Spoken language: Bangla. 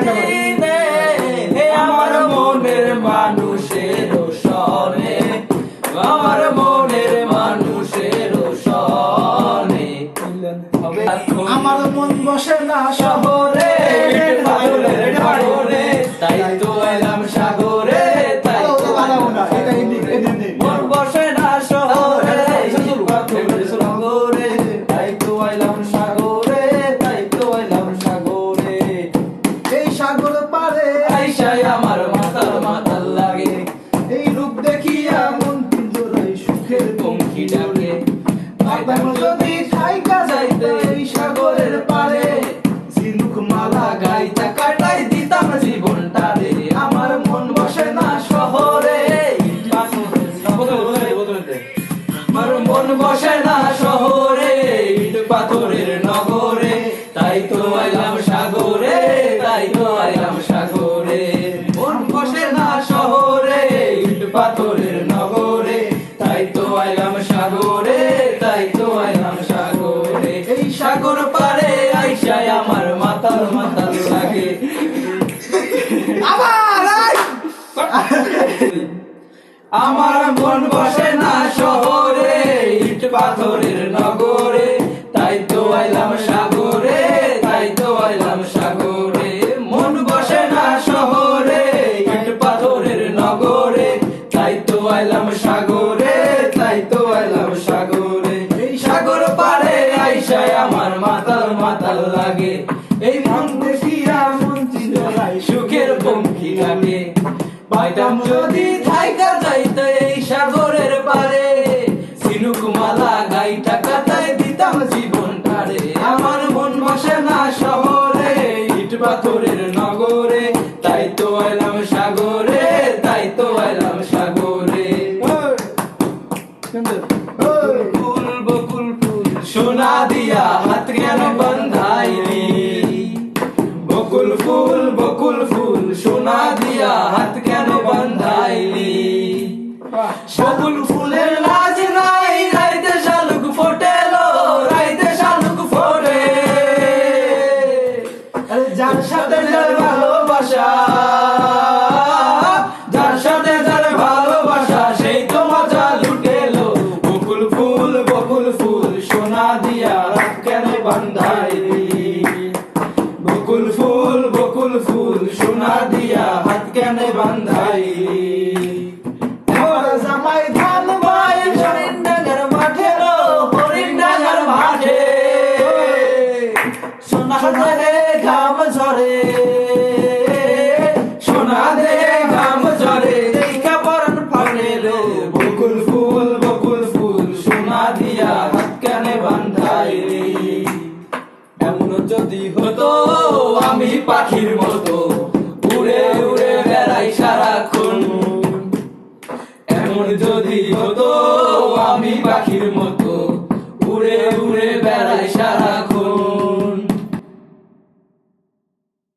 দিনে আমার মনের মানুষের সনে, আমার মনের মানুষের সনে। আমার মন বসে না শহরে শহরে, তাই তো এলাম সাগরে, তাই তো মন বসে না শহরে সাগরে, তাই তো এলাম সাগরে, তাই তো এলাম সাগরে। এই সাগর পারে আইসাই আমার মাতাল মাতাল লাগে, এই রূপ দেখিয়া মন পিঞ্জরায় সুখের পঙ্খি ডাকে। পাতাম যদি থাইকা যাইতে এই সাগরের পারে, ঝিনুক মালা গাইতা কাটাই দিতাম জীবনটা রে। আমার মন বসে না শহরে, আমার মন বসে না শহরে, ইট পাথরের নগরে, তাই তো আইলাম সাগরে, তাই তো আইলাম সাগরে। মন বসে না শহরে, ইট পাথরের নগরে, তাই তো আইলাম সাগরে, তাই তো আইলাম সাগরে। এই সাগর পারে আইসাই আমার মাতাল মাতাল লাগে। আমার মন বসে না শহরে, ইট পাথরের নগরে, তাই তো আইলাম সাগরে, তাই তো আইলাম সাগরে। মন বসে না শহরে, ইট পাথরের নগরে, তাই তো আইলাম সাগরে, তাই তো আইলাম সাগরে। এই সাগর পারে আইসায় আমার মাতাল মাতাল লাগে, এই মন দেখিয়া মন চিন্তায় সুখের পঙ্খি লাগে। পাইতাম যদি থাইকা যাইতে এই সাগরের পারে, ঝিনুক মালা গাইটা কাটাই দিতাম জীবনটা রে। আমার মন বসে না শহরে, ইট পাথরের নগরে, তাই তো আইলাম সাগরে, তাই তো আইলাম সাগরে। ফুল বকুল ফুল সোনা দিয়া হাত কেন বন্ধাইলি, বকুল ফুল সোনা দিয়া হাত কেন বন্ধাইলি। বকুল ফুলের লাজ নাই, রাইতে শালুক ফোটেলো, রাইতে শালুক ফোটে। যার সাথে যার ভালোবাসা, যার সাথে যার ভালোবাসা, সেই তো মজা লুটেলো। বকুল ফুল সোনা দিয়া হাত কেন বন্ধাইলি, বকুল ফুল সোনা দিয়া হাত কেন বান্ধাইলি। জামাই ধান বাই হরিণ ডাঙ্গার মাঠে লো, হরিণ ডাঙ্গার মাঠে, সোনা দে ঘাম ঝরে, সোনা দে ঘাম ঝরে, দেখা পরান ফাটে রে। বকুল ফুল সোনা দিয়া হাত কেন বান্ধাইলি। এমন যদি হতো আমি পাখির মতো উড়ে উড়ে বেড়াই সারাক্ষণ, এমন